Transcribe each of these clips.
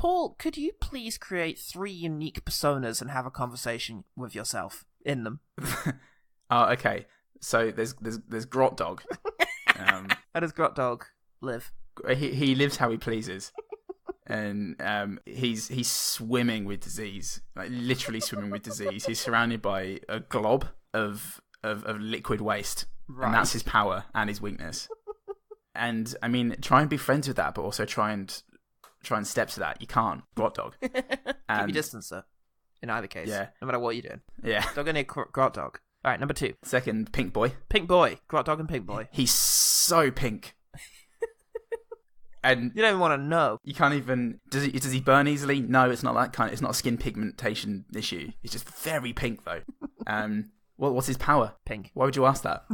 Paul, could you please create 3 unique personas and have a conversation with yourself in them? Oh, okay. So there's Grot Dog. How does Grot Dog live? He lives how he pleases, and he's swimming with disease, like literally swimming with disease. He's surrounded by a glob of liquid waste, and that's his power and his weakness. And I mean, try and be friends with that, but also try and step to that. You can't. Grot Dog. Keep your distance, sir. In either case, yeah. No matter what you're doing. Yeah. Don't go near Grot Dog. All right, number 2. Second, Pink Boy. Pink Boy. Grot Dog and Pink Boy. He's so pink. And you don't even want to know. You can't even... Does he burn easily? No, it's not that kind. It's not a skin pigmentation issue. He's just very pink, though. What's his power? Pink. Why would you ask that?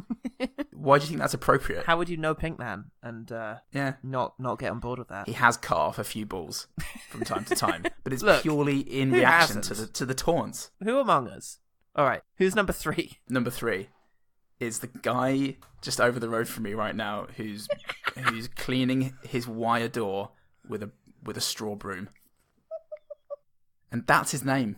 Why do you think that's appropriate? How would you know Pink Man and not get on board with that? He has cut off a few balls from time to time, but it's purely in who reaction hasn't? to the taunts. Who among us? All right, who's number 3? Number 3 is the guy just over the road from me right now who's cleaning his wire door with a straw broom, and that's his name.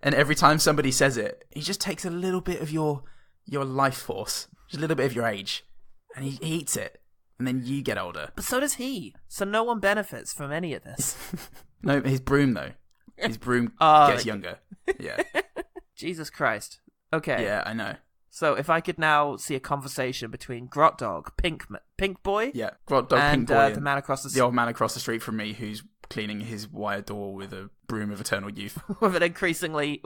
And every time somebody says it, he just takes a little bit of your life force, just a little bit of your age, and he eats it, and then you get older. But so does he. So no one benefits from any of this. No, his broom though. His broom gets younger. Yeah. Jesus Christ. Okay. Yeah, I know. So if I could now see a conversation between Grot Dog, Pink Boy, yeah, Grot Dog, and Pink Boy, the man across the old man across the street from me who's cleaning his wire door with a broom of eternal youth, with an increasingly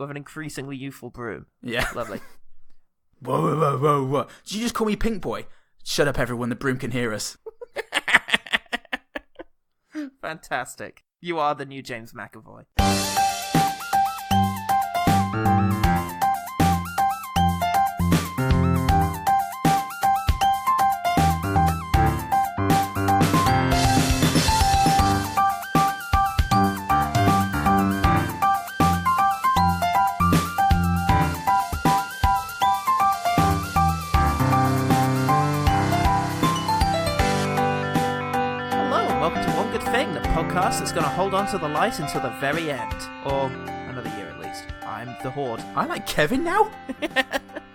youthful broom. Yeah, lovely. Whoa! Did you just call me Pink Boy? Shut up, everyone! The broom can hear us. Fantastic. You are the new James McAvoy. That's going to hold on to the light until the very end, or another year at least. I'm the Horde. I like Kevin now.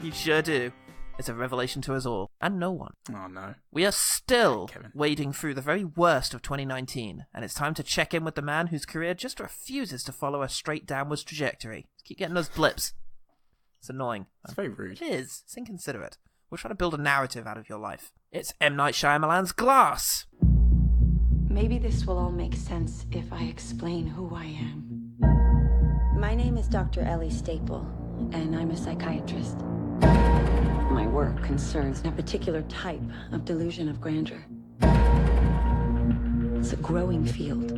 You sure do. It's a revelation to us all, and no one. Oh no. We are still wading through the very worst of 2019, and it's time to check in with the man whose career just refuses to follow a straight downwards trajectory. Keep getting those blips. It's annoying. It's very rude. It is. It's inconsiderate. We're trying to build a narrative out of your life. It's M. Night Shyamalan's Glass. Maybe this will all make sense if I explain who I am. My name is Dr. Ellie Staple, and I'm a psychiatrist. My work concerns a particular type of delusion of grandeur. It's a growing field.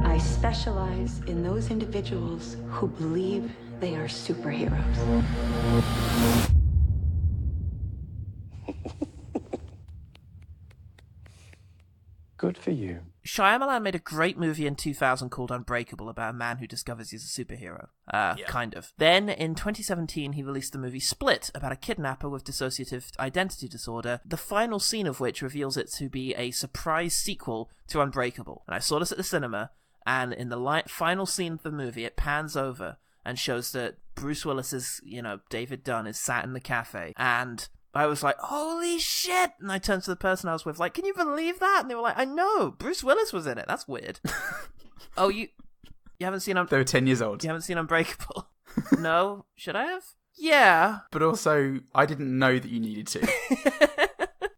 I specialize in those individuals who believe they are superheroes. Good for you. Shyamalan made a great movie in 2000 called Unbreakable about a man who discovers he's a superhero. Kind of. Then, in 2017, he released the movie Split about a kidnapper with dissociative identity disorder, the final scene of which reveals it to be a surprise sequel to Unbreakable. And I saw this at the cinema, and in the final scene of the movie, it pans over and shows that Bruce Willis's, David Dunn is sat in the cafe, and I was like, holy shit! And I turned to the person I was with, like, can you believe that? And they were like, I know, Bruce Willis was in it. That's weird. Oh, you haven't seen... They were 10 years old. You haven't seen Unbreakable? No? Should I have? Yeah. But also, I didn't know that you needed to.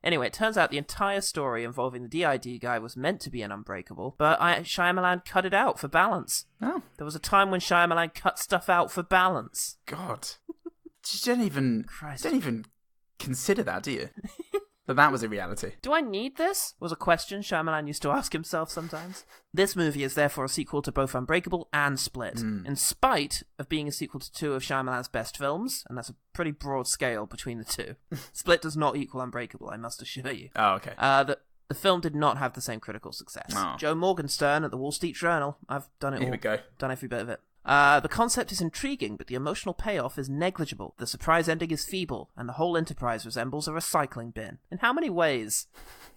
Anyway, it turns out the entire story involving the DID guy was meant to be in Unbreakable, but Shyamalan cut it out for balance. Oh. There was a time when Shyamalan cut stuff out for balance. God. You don't even consider that, do you? That was a reality. Do I need this? Was a question Shyamalan used to ask himself sometimes. This movie is therefore a sequel to both Unbreakable and Split, in spite of being a sequel to 2 of Shyamalan's best films, and that's a pretty broad scale between the 2. Split does not equal Unbreakable, I must assure you. Oh, okay. The film did not have the same critical success. Oh. Joe Morgenstern at the Wall Street Journal. I've done it all. Here we go. Done every bit of it. The concept is intriguing, but the emotional payoff is negligible. The surprise ending is feeble, and the whole enterprise resembles a recycling bin. In how many ways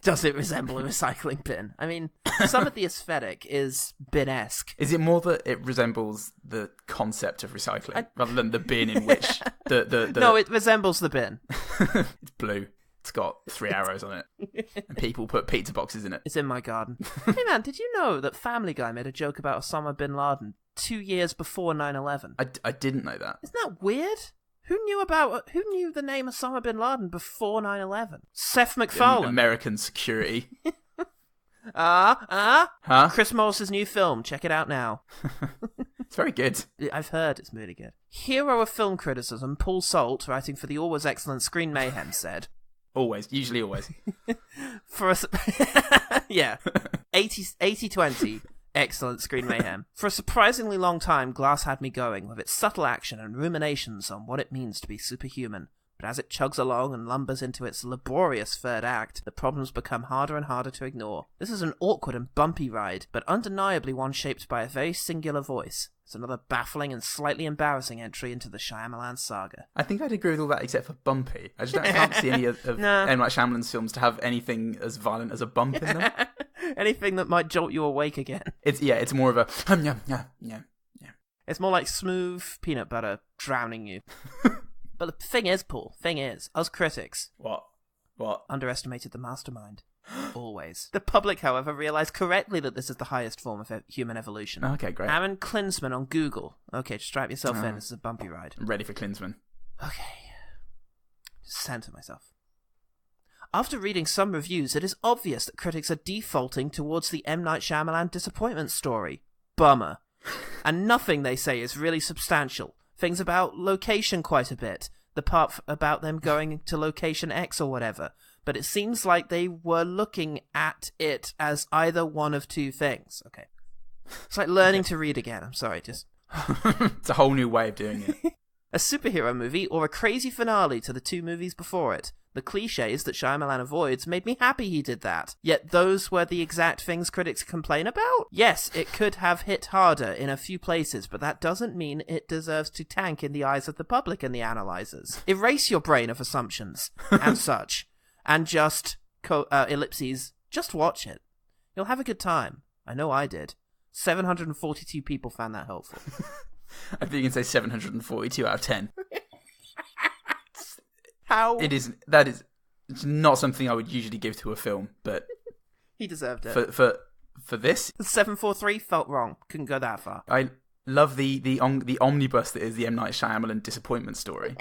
does it resemble a recycling bin? I mean, some of the aesthetic is bin-esque. Is it more that it resembles the concept of recycling rather than the bin in which the No, it resembles the bin. It's blue. It's got 3 arrows on it. And people put pizza boxes in it. It's in my garden. Hey man, did you know that Family Guy made a joke about Osama bin Laden 2 years before 9/11? I didn't know that. Isn't that weird? Who knew the name Osama bin Laden before 9/11? Seth MacFarlane. American security. Huh? Chris Morris's new film. Check it out now. It's very good. I've heard it's really good. Hero of film criticism, Paul Salt, writing for the always excellent Screen Mayhem, said... Usually always. For us, yeah, 80-20, excellent Screen Mayhem. For a surprisingly long time, Glass had me going with its subtle action and ruminations on what it means to be superhuman. But as it chugs along and lumbers into its laborious third act, the problems become harder and harder to ignore. This is an awkward and bumpy ride, but undeniably one shaped by a very singular voice. It's another baffling and slightly embarrassing entry into the Shyamalan saga. I think I'd agree with all that except for bumpy. I can't see any of M. Night Shyamalan's films to have anything as violent as a bump in them. Anything that might jolt you awake again. It's more of a yeah. It's more like smooth peanut butter drowning you. But the thing is, Paul, us critics... What? Underestimated the mastermind. Always. The public, however, realised correctly that this is the highest form of human evolution. Okay, great. Aaron Klinsman on Google. Okay, just strap yourself in. This is a bumpy ride. I'm ready for Klinsman. Okay. Just center myself. After reading some reviews, it is obvious that critics are defaulting towards the M. Night Shyamalan disappointment story. Bummer. And nothing they say is really substantial. Things about location quite a bit. The part about them going to location X or whatever. But it seems like they were looking at it as either one of two things. Okay. It's like learning to read again. I'm sorry, just... It's a whole new way of doing it. A superhero movie or a crazy finale to the two movies before it. The cliches that Shyamalan avoids made me happy he did that. Yet those were the exact things critics complain about? Yes, it could have hit harder in a few places, but that doesn't mean it deserves to tank in the eyes of the public and the analyzers. Erase your brain of assumptions and such, and just, ellipses, just watch it. You'll have a good time. I know I did. 742 people found that helpful. I think you can say 742 out of 10. How? It's not something I would usually give to a film, but... He deserved it. For this? 743 felt wrong. Couldn't go that far. I love the omnibus that is the M. Night Shyamalan disappointment story.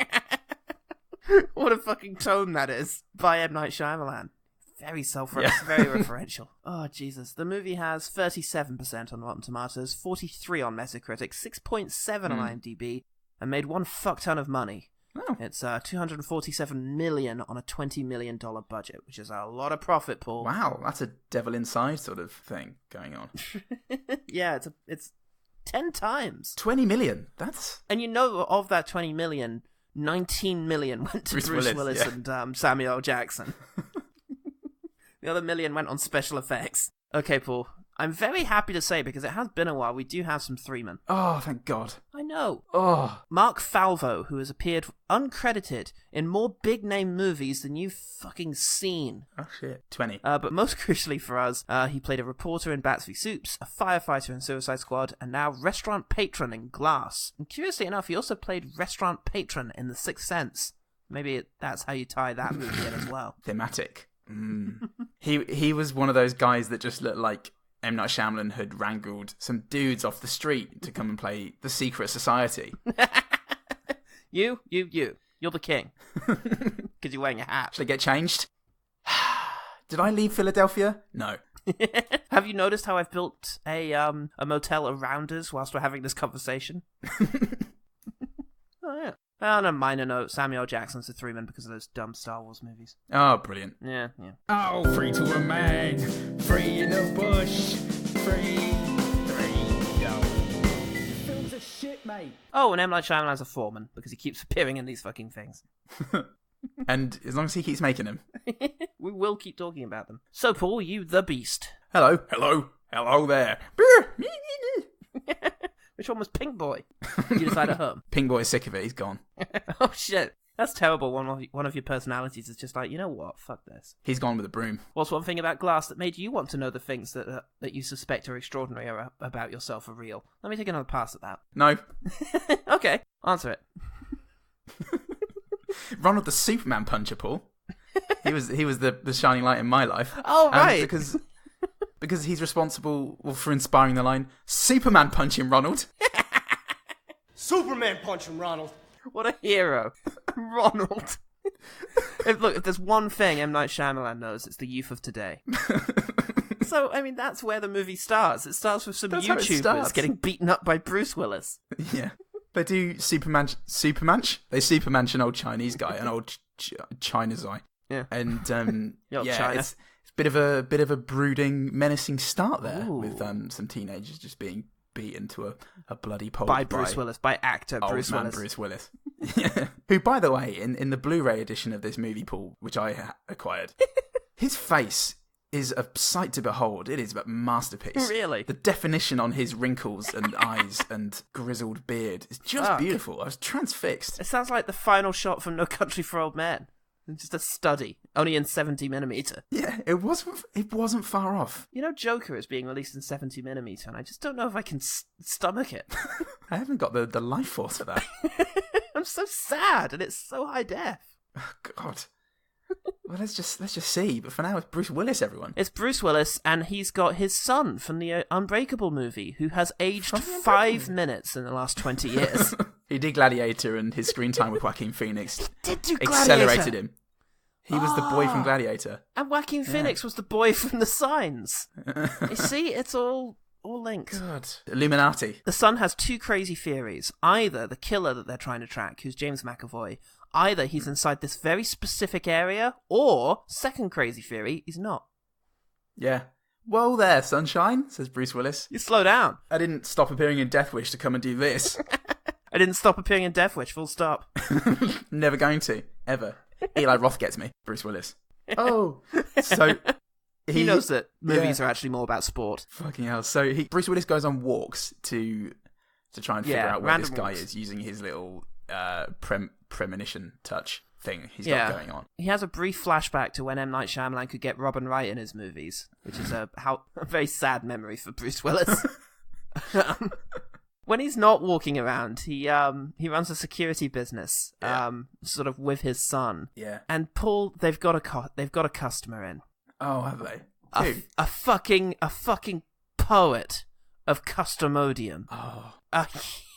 What a fucking tome that is by M. Night Shyamalan. Very very referential. Oh, Jesus. The movie has 37% on Rotten Tomatoes, 43 on Metacritic, 6.7 on IMDb, and made one fuck ton of money. Oh. It's $247 million on a $20 million budget, which is a lot of profit, Paul. Wow, that's a Devil Inside sort of thing going on. Yeah, it's 10 times. 20 million, that's... And you know, of that 20 million, 19 million went to Bruce Willis and Samuel L. Jackson. The other million went on special effects. Okay, Paul. I'm very happy to say, because it has been a while, we do have some three-men. Oh, thank God. I know. Oh. Mark Falvo, who has appeared uncredited in more big-name movies than you've fucking seen. Oh, shit. 20. But most crucially for us, he played a reporter in Bats v Soups, a firefighter in Suicide Squad, and now restaurant patron in Glass. And curiously enough, he also played restaurant patron in The Sixth Sense. Maybe that's how you tie that movie in as well. Thematic. He was one of those guys that just looked like M. Night Shyamalan had wrangled some dudes off the street to come and play The Secret Society. You're the king. Because you're wearing a hat. Should I get changed? Did I leave Philadelphia? No. Have you noticed how I've built a motel around us whilst we're having this conversation? Oh, yeah. On a minor note, Samuel L. Jackson's the three-man because of those dumb Star Wars movies. Oh, brilliant. Yeah. Oh, free to a man, free in the bush, free, yo. Films are shit, mate. Oh, and M. Night Shyamalan's a foreman because he keeps appearing in these fucking things. And as long as he keeps making them. We will keep talking about them. So, Paul, you the beast. Hello there. Which one was Pink Boy? You decide at home. Pink Boy's sick of it, he's gone. Oh, shit. That's terrible. One of your personalities is just like, you know what? Fuck this. He's gone with a broom. What's one thing about Glass that made you want to know the things that you suspect are extraordinary about yourself are real? Let me take another pass at that. No. Okay, answer it. Ronald the Superman puncher, Paul. He was the shining light in my life. Oh, right. Because he's responsible for inspiring the line, Superman punch him, Ronald. Superman punch him, Ronald. What a hero. Ronald. If there's one thing M. Night Shyamalan knows, it's the youth of today. So, I mean, that's where the movie starts. It starts with some YouTubers getting beaten up by Bruce Willis. Yeah. They do Superman. They Supermanch an old Chinese guy, an old China's eye. Yeah. And China. it's a bit of a brooding, menacing start there. Ooh. With some teenagers just being beaten to a bloody pulp by Bruce Willis, by actor Bruce Willis. Who, by the way, in the Blu-ray edition of this movie, Paul, which I acquired, his face is a sight to behold. It is a masterpiece. Really? The definition on his wrinkles and eyes and grizzled beard is just beautiful. I was transfixed. It sounds like the final shot from No Country for Old Men. Just a study, only in 70mm. Yeah, it wasn't far off. You know, Joker is being released in 70mm, and I just don't know if I can stomach it. I haven't got the life force for that. I'm so sad, and it's so high def. Oh, God. Well, let's just see. But for now, it's Bruce Willis, everyone. It's Bruce Willis, and he's got his son from the Unbreakable movie, who has aged 5 minutes in the last 20 years. He did Gladiator, and his screen time with Joaquin Phoenix accelerated him. He was the boy from Gladiator. And Joaquin Phoenix was the boy from The Signs. You see, it's all linked. God. Illuminati. The son has two crazy theories. Either the killer that they're trying to track, who's James McAvoy, either he's inside this very specific area, or, second crazy theory, he's not. Yeah. Whoa there, sunshine, says Bruce Willis. You slow down. I didn't stop appearing in Death Wish to come and do this. I didn't stop appearing in Death Wish, full stop. Never going to, ever. Eli Roth gets me, Bruce Willis. Oh. So he knows that movies are actually more about sport. Fucking hell. So Bruce Willis goes on walks to try and figure out where this guy is using his little premonition touch thing he's got going on. He has a brief flashback to when M. Night Shyamalan could get Robin Wright in his movies, which is a very sad memory for Bruce Willis. When he's not walking around, he runs a security business, sort of with his son. Yeah. And Paul, they've got a customer in. Oh, have they? A fucking poet of customodium. Oh. A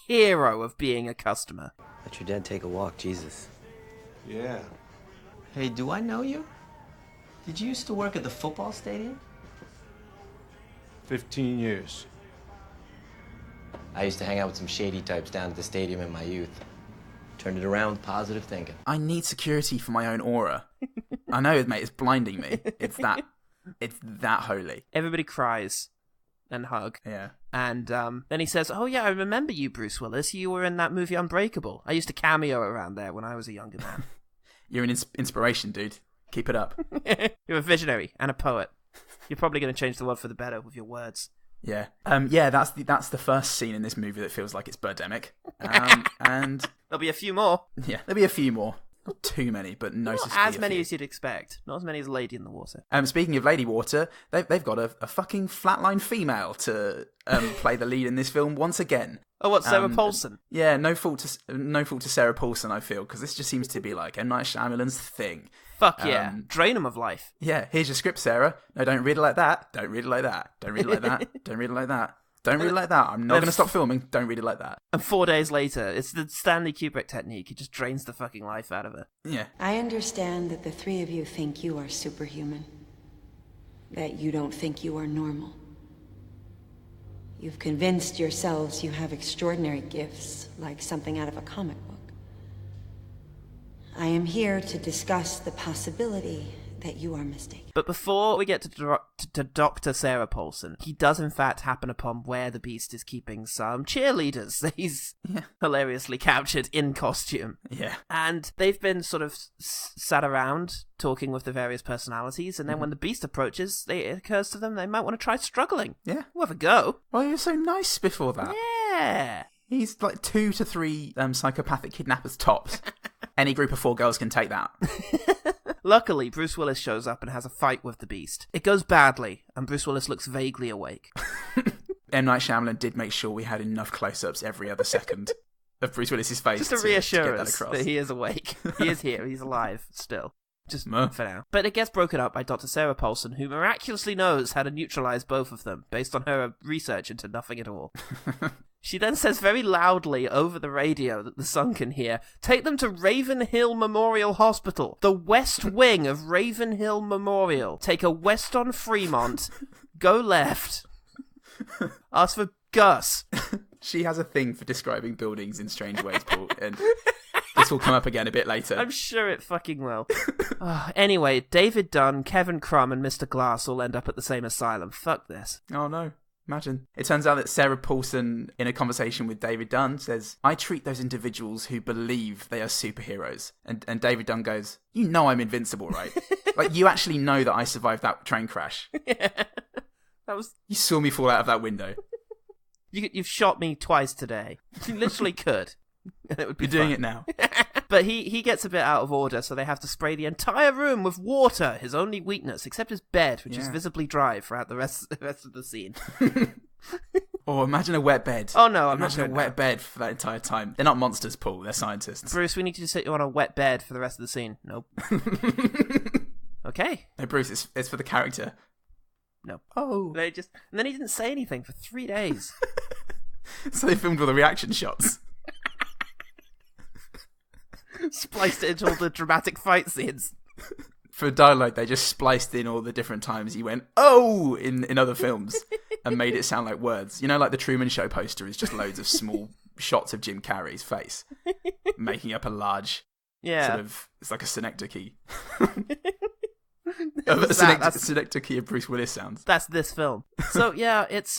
hero of being a customer. Let your dad take a walk, Jesus. Yeah. Hey, do I know you? Did you used to work at the football stadium? 15 years. I used to hang out with some shady types down at the stadium in my youth. Turned it around with positive thinking. I need security for my own aura. I know, mate, it's blinding me. It's that holy. Everybody cries and hug. Yeah. And then he says, "Oh yeah, I remember you, Bruce Willis. You were in that movie Unbreakable. I used to cameo around there when I was a younger man." You're an inspiration, dude. Keep it up. You're a visionary and a poet. You're probably going to change the world for the better with your words. Yeah. That's the first scene in this movie that feels like it's Birdemic. And there'll be a few more. Yeah, there'll be a few more. Not too many, but noticeably not as many as you'd expect. Not as many as Lady in the Water. Speaking of Lady Water, they've got a fucking flatline female to play the lead in this film once again. Oh, what, Sarah Paulson? Yeah, no fault to Sarah Paulson, I feel, because this just seems to be like M. Night Shyamalan's thing. Fuck yeah. Drain them of life. Yeah, here's your script, Sarah. No, don't read it like that. Don't read it like that. Don't read it like that. Don't read it like that. Don't read it like that. I'm not going to stop filming. Don't read it like that. And 4 days later, it's the Stanley Kubrick technique. He just drains the fucking life out of her. Yeah. I understand that the three of you think you are superhuman. That you don't think you are normal. You've convinced yourselves you have extraordinary gifts, like something out of a comic book. I am here to discuss the possibility that you are mistaken. But before we get to Dr. Sarah Paulson, he does in fact happen upon where the Beast is keeping some cheerleaders that he's hilariously captured in costume. Yeah. And they've been sort of sat around talking with the various personalities, and then when the Beast approaches, it occurs to them they might want to try struggling. Yeah. We'll have a go. Well, you were so nice before that. Yeah. He's like 2 to 3 psychopathic kidnappers tops. Any group of 4 girls can take that. Luckily, Bruce Willis shows up and has a fight with the Beast. It goes badly, and Bruce Willis looks vaguely awake. M. Night Shyamalan did make sure we had enough close-ups every other second of Bruce Willis's face. Just to reassure us that he is awake. He is here. He's alive still. Just for now. But it gets broken up by Dr. Sarah Paulson, who miraculously knows how to neutralize both of them, based on her research into nothing at all. She then says very loudly over the radio that the son can hear, take them to Ravenhill Memorial Hospital, the west wing of Ravenhill Memorial. Take a west on Fremont, go left, ask for Gus. She has a thing for describing buildings in strange ways, Paul, and this will come up again a bit later. I'm sure it fucking will. Anyway, David Dunn, Kevin Crumb, and Mr. Glass all end up at the same asylum. Fuck this. Oh no. Imagine. It turns out that Sarah Paulson, in a conversation with David Dunn, says, I treat those individuals who believe they are superheroes. And David Dunn goes, you know I'm invincible, right? Like, you actually know that I survived that train crash. Yeah. You saw me fall out of that window. You've shot me twice today. You literally could. It would be You're doing it now. But he gets a bit out of order, so they have to spray the entire room with water, his only weakness, except his bed, which is visibly dry throughout the rest of the scene. Oh, imagine a wet bed. Oh no, imagine a wet bed for that entire time. They're not monsters, Paul. They're scientists. Bruce, we need you to sit you on a wet bed for the rest of the scene. Nope. Okay. No, Bruce, it's for the character. No. Oh. And then he didn't say anything for 3 days. So they filmed all the reaction shots. Spliced it into all the dramatic fight scenes. For dialogue, they just spliced in all the different times he went, oh, in other films, and made it sound like words. You know, like the Truman Show poster is just loads of small shots of Jim Carrey's face, making up a large, sort of, it's like a synecdoche. Synecdoche of Bruce Willis sounds. That's this film. So, yeah, it's,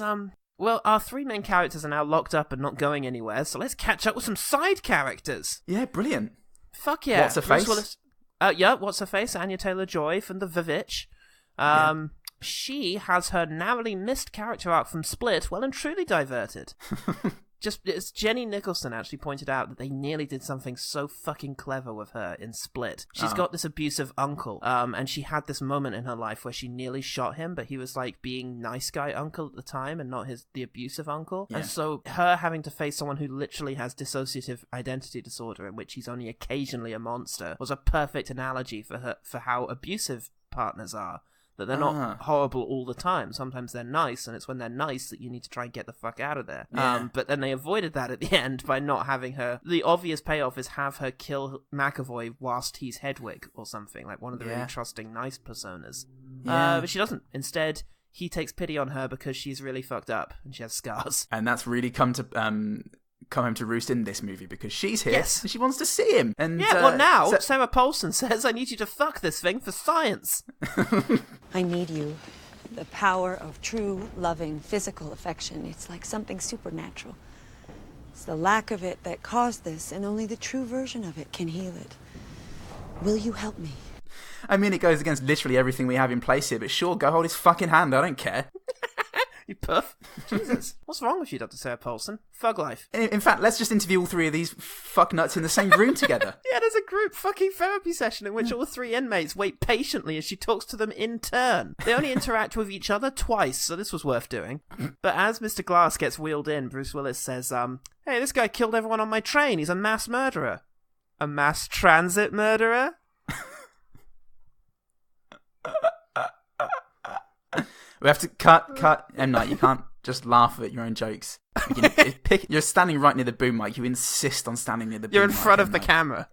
well, our 3 main characters are now locked up and not going anywhere, so let's catch up with some side characters. Yeah, brilliant. Fuck yeah. What's her face? Willis, what's her face? Anya Taylor-Joy from The Vivitch. She has her narrowly missed character arc from Split well and truly diverted. As Jenny Nicholson actually pointed out that they nearly did something so fucking clever with her in Split. She's got this abusive uncle, and she had this moment in her life where she nearly shot him, but he was like being nice guy uncle at the time and not the abusive uncle. Yeah. And so her having to face someone who literally has dissociative identity disorder, in which he's only occasionally a monster, was a perfect analogy for how abusive partners are. That they're not horrible all the time. Sometimes they're nice, and it's when they're nice that you need to try and get the fuck out of there. Yeah. But then they avoided that at the end by not having her... The obvious payoff is have her kill McAvoy whilst he's Hedwig or something, like one of the really trusting, nice personas. Yeah. But she doesn't. Instead, he takes pity on her because she's really fucked up, and she has scars. And that's really come home to roost in this movie because she's here and she wants to see him. And now Sarah Paulson says, I need you to fuck this thing for science. I need you. The power of true, loving, physical affection. It's like something supernatural. It's the lack of it that caused this, and only the true version of it can heal it. Will you help me? I mean, it goes against literally everything we have in place here, but sure, go hold his fucking hand. I don't care. You puff. Jesus. What's wrong with you, Dr. Sarah Paulson? Thug life. In fact, let's just interview all 3 of these fucknuts in the same room together. Yeah, there's a group fucking therapy session in which all 3 inmates wait patiently as she talks to them in turn. They only interact with each other twice, so this was worth doing. But as Mr. Glass gets wheeled in, Bruce Willis says, hey, this guy killed everyone on my train. He's a mass murderer. A mass transit murderer? We have to cut. M. Night, you can't just laugh at your own jokes. You're standing right near the boom mic. You insist on standing near the boom mic. You're in front of the camera.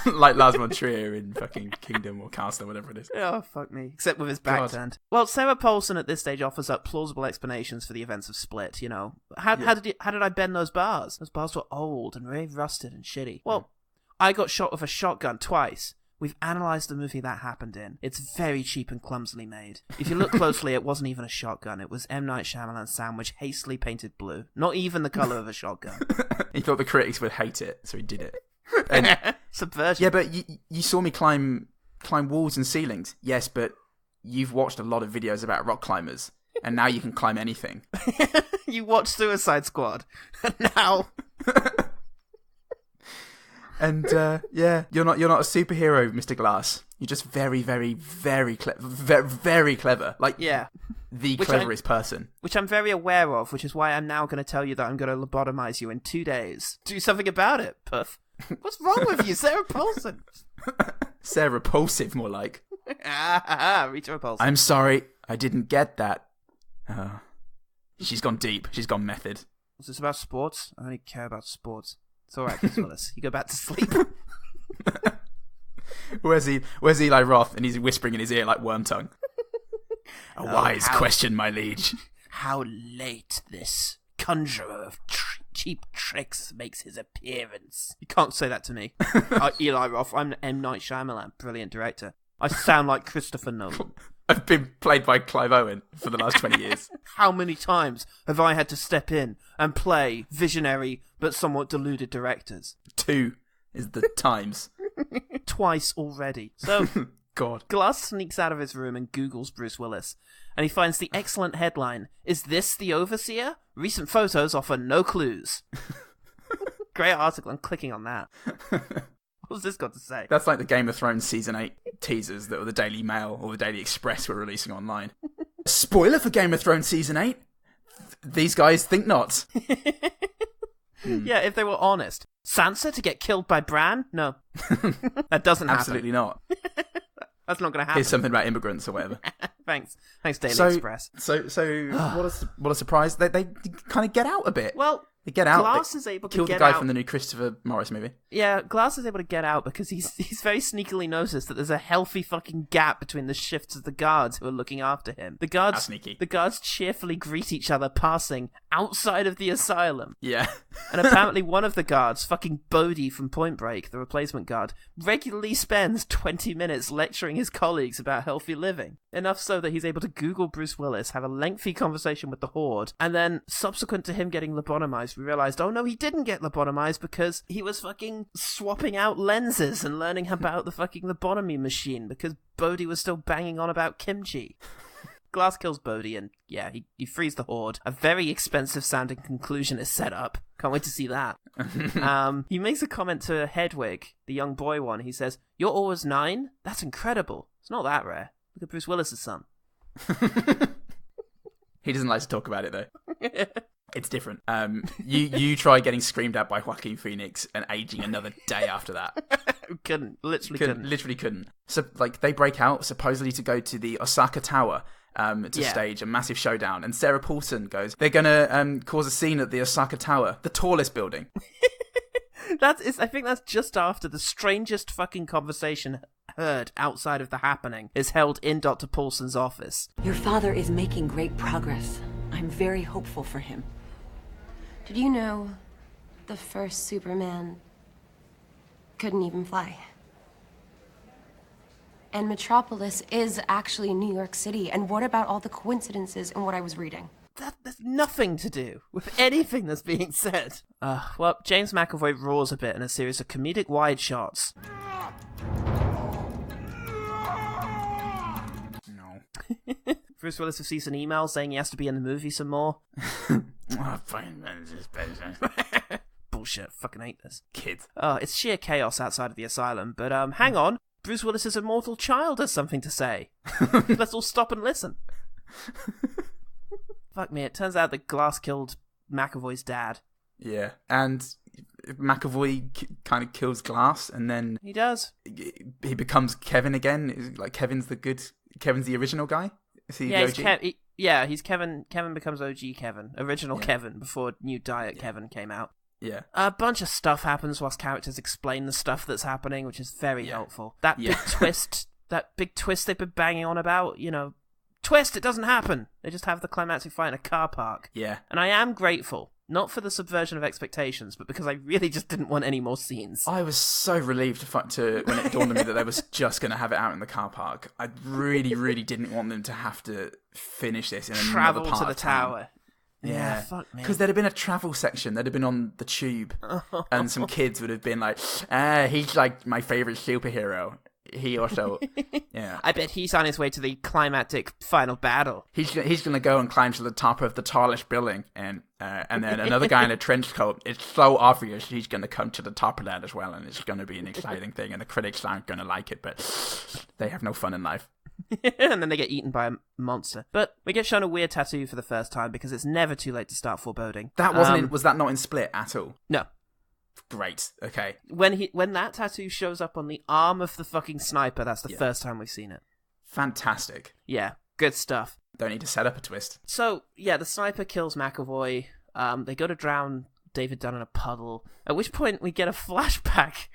Like Lars von Trier in fucking Kingdom or Castle, whatever it is. Oh, fuck me. Except with his back turned. Well, Sarah Paulson at this stage offers up plausible explanations for the events of Split, you know. How did I bend those bars? Those bars were old and very rusted and shitty. Well, I got shot with a shotgun twice. We've analysed the movie that happened in. It's very cheap and clumsily made. If you look closely, it wasn't even a shotgun. It was M. Night Shyamalan's sandwich hastily painted blue. Not even the colour of a shotgun. He thought the critics would hate it, so he did it. And, subversion. Yeah, but you saw me climb walls and ceilings. Yes, but you've watched a lot of videos about rock climbers, and now you can climb anything. You watched Suicide Squad, and now... And yeah, you're not a superhero, Mr. Glass. You're just very, very, very clever. Very clever. Like, Yeah. the cleverest person. Which I'm very aware of, which is why I'm now going to tell you that I'm going to lobotomize you in 2 days. Do something about it, Puff. What's wrong with you, Sarah Paulson? Sarah Repulsive, more like. Rita Repulsive. I'm sorry, I didn't get that. She's gone deep. She's gone method. Was this about sports? I only care about sports. It's alright, Bruce Willis. You go back to sleep. Where's Eli Roth? And he's whispering in his ear like Wormtongue. A wise question, my liege. How late this conjurer of cheap tricks makes his appearance. You can't say that to me. Eli Roth, I'm M. Night Shyamalan, brilliant director. I sound like Christopher Nolan. I've been played by Clive Owen for the last 20 years. How many times have I had to step in and play visionary but somewhat deluded directors? 2 is the times. Twice already. So, God. Glass sneaks out of his room and Googles Bruce Willis, and he finds the excellent headline, "Is this the Overseer? Recent photos offer no clues." Great article, I'm clicking on that. What's this got to say? That's like the Game of Thrones Season 8 teasers that the Daily Mail or the Daily Express were releasing online. Spoiler for Game of Thrones Season 8? These guys think not. Yeah, if they were honest. Sansa to get killed by Bran? No. That doesn't happen. Absolutely not. That's not going to happen. Here's something about immigrants or whatever. Thanks, Daily Express. So what a surprise. They kind of get out a bit. Well, they get out. Glass is able to kill get the guy out. from the new Christopher Morris movie. Yeah, Glass is able to get out because he's very sneakily noticed that there's a healthy fucking gap between the shifts of the guards who are looking after him. The guards, How sneaky. The guards cheerfully greet each other passing outside of the asylum. Yeah. And apparently one of the guards, fucking Bodhi from Point Break, the replacement guard, regularly spends 20 minutes lecturing his colleagues about healthy living. Enough so that he's able to Google Bruce Willis, have a lengthy conversation with the Horde, and then, subsequent to him getting lobotomized, we realized, oh no, he didn't get lobotomized because he was fucking swapping out lenses and learning about the fucking lobotomy machine because Bodhi was still banging on about kimchi. Glass kills Bodhi and, yeah, he frees the Horde. A very expensive sounding conclusion is set up. Can't wait to see that. He makes a comment to Hedwig, the young boy one. He says, "You're always 9? That's incredible. It's not that rare. Look at Bruce Willis' son." He doesn't like to talk about it, though. It's different. You try getting screamed at by Joaquin Phoenix and aging another day after that. Literally couldn't. So, like, they break out, supposedly to go to the Osaka Tower to stage a massive showdown. And Sarah Paulson goes, they're going to cause a scene at the Osaka Tower, the tallest building. I think that's just after the strangest fucking conversation heard outside of the happening is held in Dr. Paulson's office. Your father is making great progress. I'm very hopeful for him. Did you know the first Superman couldn't even fly? And Metropolis is actually New York City. And what about all the coincidences in what I was reading? That's nothing to do with anything that's being said. Well, James McAvoy roars a bit in a series of comedic wide shots. No. Bruce Willis receives an email saying he has to be in the movie some more. Bullshit, fucking hate this. Kids. It's sheer chaos outside of the asylum, but hang on. Bruce Willis's immortal child has something to say. Let's all stop and listen. Fuck me, it turns out that Glass killed McAvoy's dad. Yeah, and McAvoy kind of kills Glass, and then... He does. He becomes Kevin again. Like, Kevin's the original guy? Is he the OG? He's Kevin. Kevin becomes OG Kevin. Original Kevin, before New Diet Kevin came out. Yeah. A bunch of stuff happens whilst characters explain the stuff that's happening, which is very helpful. That big twist, they've been banging on about, twist, it doesn't happen. They just have the climactic fight in a car park. Yeah. And I am grateful, not for the subversion of expectations, but because I really just didn't want any more scenes. I was so relieved to when it dawned on me that they was just going to have it out in the car park. I really, really didn't want them to have to finish this in Travel another part to the of town. tower. Yeah, fuck me. Because there'd have been a travel section. They'd have been on the tube, and some kids would have been like, "He's like my favorite superhero." he also, yeah. I bet he's on his way to the climactic final battle. He's gonna go and climb to the top of the tallest building, and then another guy in a trench coat. It's so obvious he's gonna come to the top of that as well, and it's gonna be an exciting thing. And the critics aren't gonna like it, but they have no fun in life. And then they get eaten by a monster. But we get shown a weird tattoo for the first time because it's never too late to start foreboding. That wasn't. Was that not in Split at all? No. Great. Okay. When that tattoo shows up on the arm of the fucking sniper, that's the first time we've seen it. Fantastic. Yeah, good stuff. Don't need to set up a twist. So, yeah, the sniper kills McAvoy. They go to drown David Dunn in a puddle, at which point we get a flashback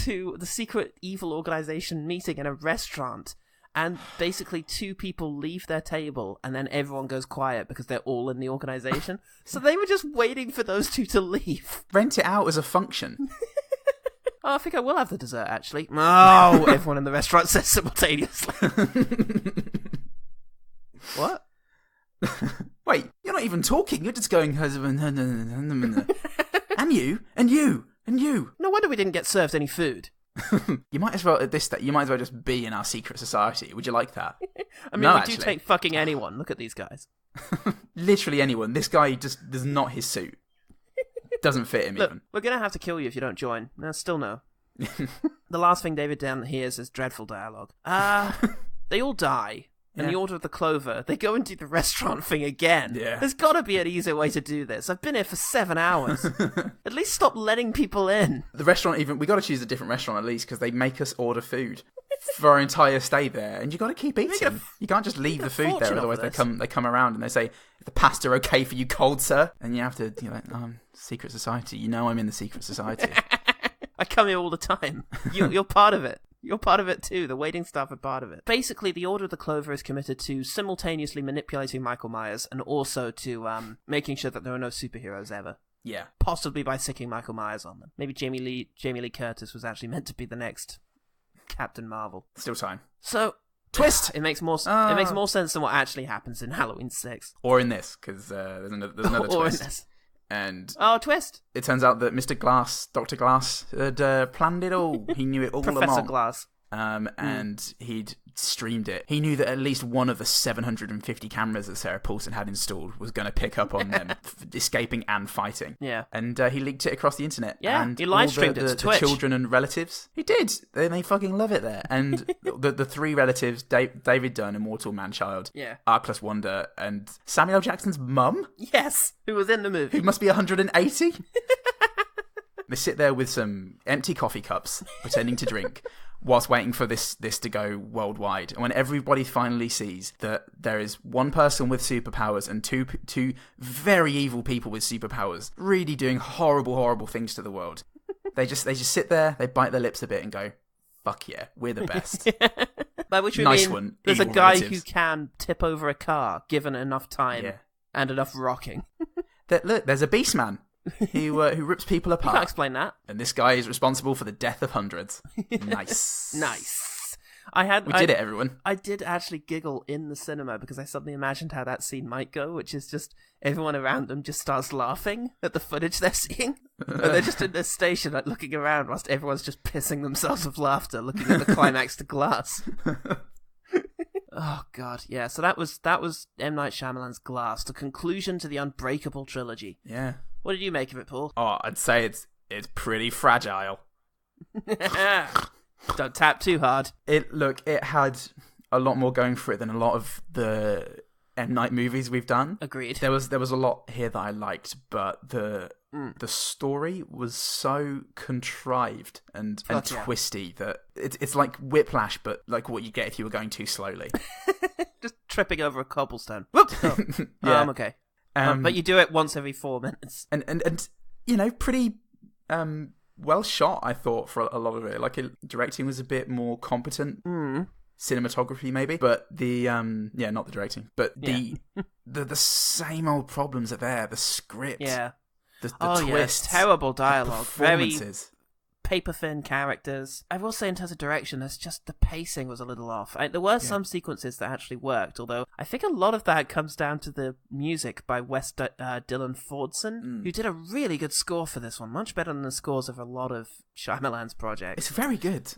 to the secret evil organization meeting in a restaurant, and basically two people leave their table, and then everyone goes quiet because they're all in the organization. So they were just waiting for those two to leave. Rent it out as a function. Oh, I think I will have the dessert, actually. Oh, everyone in the restaurant says simultaneously. What? Wait, you're not even talking. You're just going... And you, and you, and you. No wonder we didn't get served any food. You might as well, at this stage, you might as well just be in our secret society. Would you like that? I mean, no, we actually. do take fucking anyone. Look at these guys. Literally anyone. This guy just does not his suit. Doesn't fit him. Look, even. We're going to have to kill you if you don't join. No, still no. The last thing David Dunn hears is dreadful dialogue. They all die. In the Order of the Clover, they go and do the restaurant thing again. Yeah. There's got to be an easier way to do this. I've been here for 7 hours. At least stop letting people in. The restaurant, we got to choose a different restaurant at least, because they make us order food for our entire stay there, and you got to keep eating. You can't just leave the food there, otherwise they come around and they say, "Is the pasta okay for you, cold sir?" And you have to, secret society. You know I'm in the secret society. I come here all the time. You're part of it. You're part of it too. The waiting staff are part of it. Basically, the Order of the Clover is committed to simultaneously manipulating Michael Myers and also to making sure that there are no superheroes ever. Yeah. Possibly by sicking Michael Myers on them. Maybe Jamie Lee Curtis was actually meant to be the next Captain Marvel. Still time. So twist. It makes more sense than what actually happens in Halloween 6. Or in this, because there's another twist. Or in this. And twist. It turns out that Dr. Glass had planned it all. He knew it all along. Professor Glass. And he'd streamed it. He knew that at least one of the 750 cameras that Sarah Paulson had installed was going to pick up on them escaping and fighting. Yeah. And he leaked it across the internet. Yeah, and he live streamed it to Twitch. The children and relatives. He did. They fucking love it there. And the three relatives, David Dunn, Immortal Man-Child, Arkless Wonder, and Samuel L. Jackson's mum? Yes, who was in the movie. Who must be 180? They sit there with some empty coffee cups, pretending to drink, whilst waiting for this to go worldwide. And when everybody finally sees that there is one person with superpowers and two very evil people with superpowers really doing horrible, horrible things to the world, they just sit there, they bite their lips a bit and go, "Fuck yeah, we're the best." By which we nice mean one. There's a evil guy relatives. who can tip over a car given enough time and enough rocking. Look, there's a beast man. who rips people apart. You can't explain that. And this guy is responsible for the death of hundreds. Nice. Nice. We did it, everyone. I did actually giggle in the cinema because I suddenly imagined how that scene might go, which is just everyone around them just starts laughing at the footage they're seeing. And they're just in this station like looking around whilst everyone's just pissing themselves with laughter looking at the climax to Glass. Oh god, yeah. So that was M. Night Shyamalan's Glass, the conclusion to the Unbreakable trilogy. Yeah. What did you make of it, Paul? Oh, I'd say it's pretty fragile. Don't tap too hard. It had a lot more going for it than a lot of the M. Night movies we've done. Agreed. There was a lot here that I liked, but the story was so contrived and twisty that it's like Whiplash, but like what you get if you were going too slowly. Just tripping over a cobblestone. Whoops! Oh. Yeah. I'm okay. But you do it once every 4 minutes. And pretty well shot, I thought, for a lot of it. Like, directing was a bit more competent. Cinematography, maybe. But not the directing. But the same old problems are there. The script. Yeah. The twists. Terrible dialogue. Very performances. Paper thin characters. I will say in terms of direction, there's just the pacing was a little off. There were some sequences that actually worked, although I think a lot of that comes down to the music by Wes Dillon Fordson, who did a really good score for this one, much better than the scores of a lot of Shyamalan's projects. It's very good.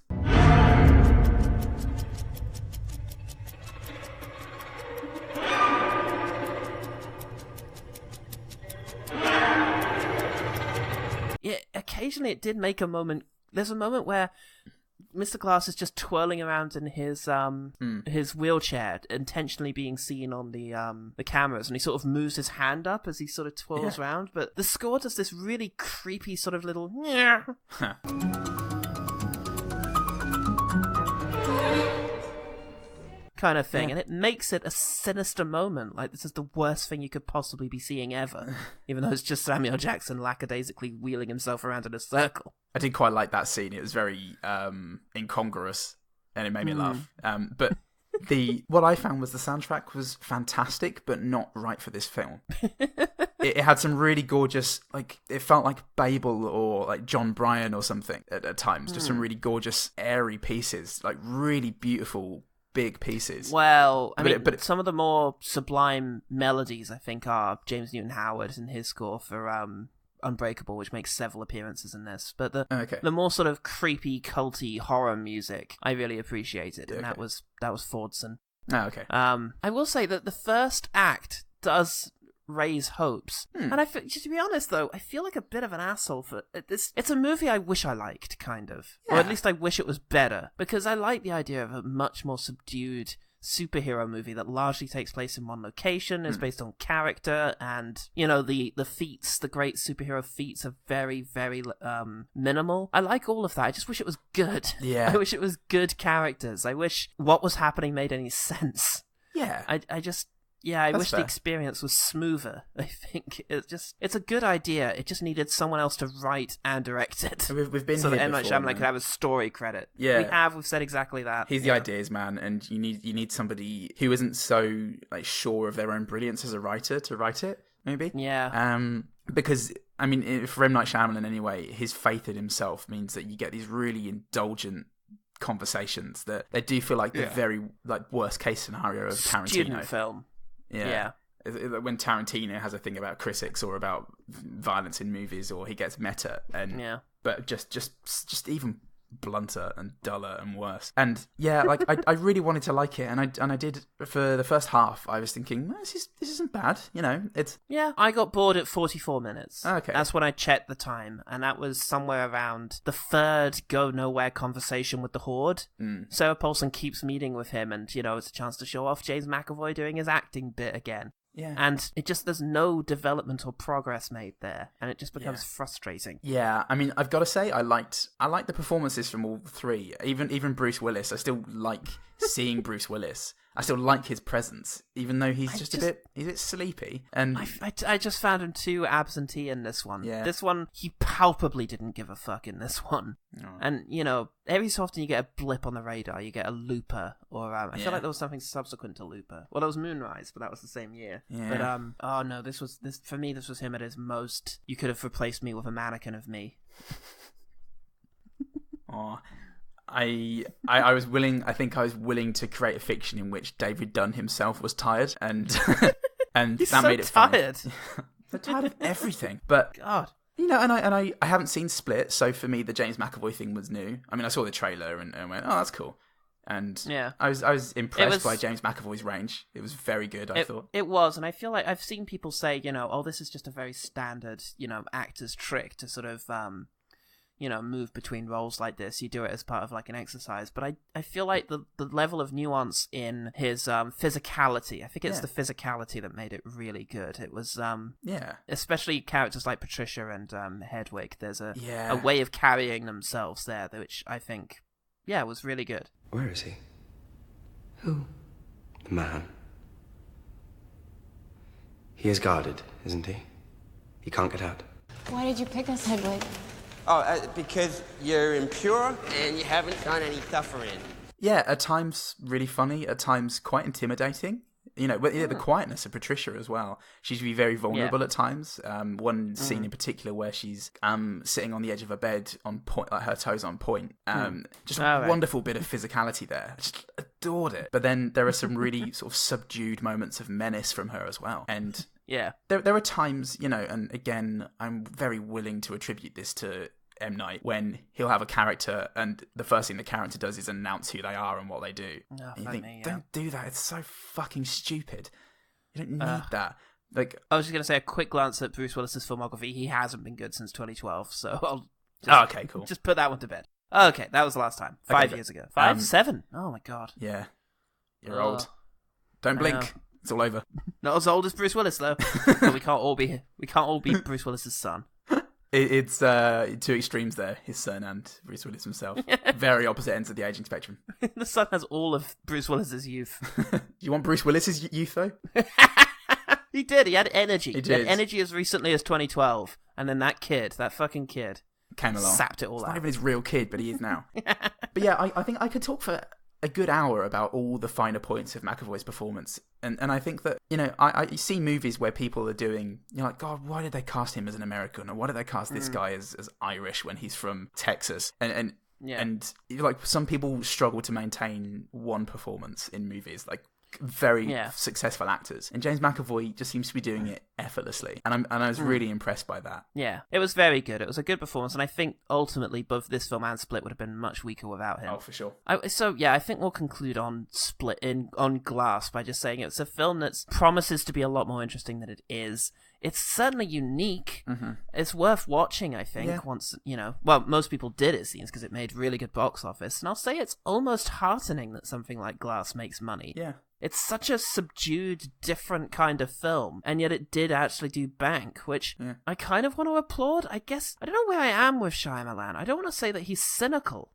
occasionally it did make a moment. There's a moment where Mr. Glass is just twirling around in his wheelchair, intentionally being seen on the cameras, and he sort of moves his hand up as he sort of twirls around. But the score does this really creepy sort of little kind of thing, and it makes it a sinister moment. Like, this is the worst thing you could possibly be seeing ever, even though it's just Samuel Jackson lackadaisically wheeling himself around in a circle. I did quite like that scene. It was very incongruous, and it made me laugh. But what I found was the soundtrack was fantastic, but not right for this film. It had some really gorgeous, like, it felt like Babel or like John Bryan or something at times. Just some really gorgeous, airy pieces, like really beautiful, big pieces. Well, I mean, some of the more sublime melodies, I think, are James Newton Howard and his score for Unbreakable, which makes several appearances in this. But the more sort of creepy, culty horror music, I really appreciated, and that was Fordson. Oh, okay. I will say that the first act does raise hopes, and just to be honest though, I feel like a bit of an asshole for this. It's a movie I wish I liked, kind of, or at least I wish it was better, because I like the idea of a much more subdued superhero movie that largely takes place in one location, is based on character, and the feats, the great superhero feats, are very, very minimal. I like all of that. I just wish it was good. Yeah. I wish it was good characters. I wish what was happening made any sense. Yeah. I wish fair. the experience was smoother. I think it's a good idea. It just needed someone else to write and direct it. We've been so here that M. Night before, Shyamalan could have a story credit. Yeah, we've said exactly that. He's the ideas man, and you need somebody who isn't so like sure of their own brilliance as a writer to write it. Maybe. Yeah. Because I mean, for M. Night Shyamalan anyway, his faith in himself means that you get these really indulgent conversations that they do feel like the very like worst case scenario of Tarantino Student film. Yeah. When Tarantino has a thing about critics or about violence in movies, or he gets meta, but just even blunter and duller and worse. And like I really wanted to like it, and I did. For the first half, I was thinking, well, this isn't bad. It's I got bored at 44 minutes. Okay, that's when I checked the time, and that was somewhere around the third go nowhere conversation with the Horde. Sarah Paulson keeps meeting with him, and it's a chance to show off James McAvoy doing his acting bit again. Yeah. And there's no development or progress made there, and it just becomes frustrating. Yeah, I mean, I've got to say, I liked the performances from all three. Even Bruce Willis, I still like seeing Bruce Willis. I still like his presence, even though he's just a bit sleepy. And I just found him too absentee in this one. Yeah. This one, he palpably didn't give a fuck in this one. No. And, every so often you get a blip on the radar. You get a Looper, or I feel like there was something subsequent to Looper. Well, there was Moonrise, but that was the same year. Yeah. But, oh no, this was him at his most. You could have replaced me with a mannequin of me. Oh, I was willing. I think I was willing to create a fiction in which David Dunn himself was tired, and He's that so made it tired. funny. So tired of everything. But God, and I haven't seen Split, so for me the James McAvoy thing was new. I mean, I saw the trailer and went, oh, that's cool. And I was impressed by James McAvoy's range. It was very good, I thought. It was, and I feel like I've seen people say, oh, this is just a very standard, actor's trick to sort of move between roles like this. You do it as part of like an exercise. But I feel like the level of nuance in his physicality, I think it's the physicality that made it really good. It was especially characters like Patricia and Hedwig. There's a way of carrying themselves there, which I think was really good. Where is he? Who? The man. He is guarded, isn't he? He can't get out. Why did you pick us, Hedwig? Oh, because you're impure and you haven't done any suffering. Yeah, at times really funny, at times quite intimidating. The quietness of Patricia as well. She's very vulnerable at times. One scene in particular where she's sitting on the edge of a bed on point, like her toes on point. Just a wonderful bit of physicality there. I just adored it. But then there are some really sort of subdued moments of menace from her as well. And there are times, and again, I'm very willing to attribute this to M. Night, when he'll have a character and the first thing the character does is announce who they are and what they do. Oh, and you think, don't do that. It's so fucking stupid. You don't need that. Like, I was just going to say a quick glance at Bruce Willis's filmography. He hasn't been good since 2012, so Okay, cool. Just put that one to bed. Okay, that was the last time. 5 years ago. 5? 7? Oh my god. Yeah. You're old. Don't blink. It's all over. Not as old as Bruce Willis, though. But we can't all be Bruce Willis's son. It's two extremes there, his son and Bruce Willis himself. Very opposite ends of the aging spectrum. The son has all of Bruce Willis's youth. Do you want Bruce Willis's youth, though? He did. He had energy. He had energy as recently as 2012. And then that fucking kid, came along. Sapped it all it's out. Not even his real kid, but he is now. But yeah, I think I could talk for a good hour about all the finer points of McAvoy's performance. And I think that, I see movies where people are doing, you're like, God, why did they cast him as an American? Or why did they cast this guy as Irish when he's from Texas? And like, some people struggle to maintain one performance in movies, like very successful actors. And James McAvoy just seems to be doing it effortly. And I was really impressed by that. Yeah, it was very good. It was a good performance. And I think ultimately both this film and Split would have been much weaker without him. Oh, for sure. I think we'll conclude on Split on Glass by just saying it's a film that promises to be a lot more interesting than it is. It's certainly unique. Mm-hmm. It's worth watching, I think, once, most people did, it seems, because it made really good box office. And I'll say it's almost heartening that something like Glass makes money. Yeah. It's such a subdued, different kind of film, and yet it did actually do bank, which I kind of want to applaud. I guess, I don't know where I am with Shyamalan. I don't want to say that he's cynical.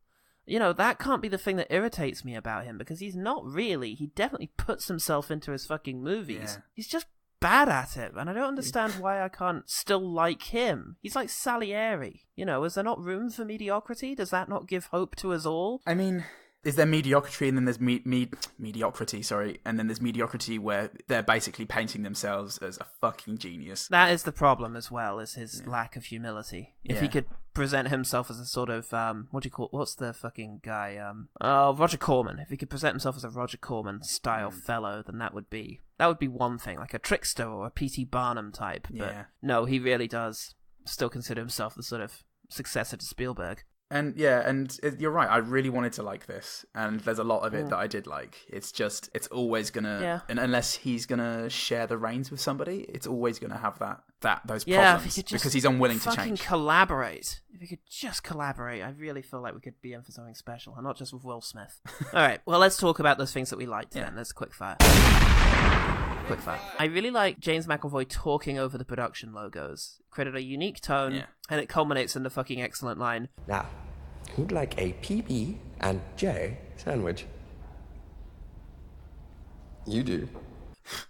That can't be the thing that irritates me about him, because he's not really. He definitely puts himself into his fucking movies. Yeah. He's just bad at it, and I don't understand why I can't still like him. He's like Salieri. Is there not room for mediocrity? Does that not give hope to us all? I mean, is there mediocrity and then there's mediocrity, sorry, and then there's mediocrity where they're basically painting themselves as a fucking genius? That is the problem as well, is his lack of humility. If he could present himself as a sort of, what's the fucking guy? Roger Corman. If he could present himself as a Roger Corman style fellow, then that would be one thing, like a trickster or a P.T. Barnum type. But no, he really does still consider himself the sort of successor to Spielberg. And you're right, I really wanted to like this, and there's a lot of it that I did like. It's always gonna, and unless he's gonna share the reins with somebody, it's always gonna have those problems, because he's unwilling to change. Collaborate. If we could just collaborate, I really feel like we could be in for something special, and not just with Will Smith. All right, well, let's talk about those things that we liked then. Let's quick fire. I really like James McAvoy talking over the production logos. Created a unique tone, and it culminates in the fucking excellent line. Now, who'd like a PB and J sandwich? You do.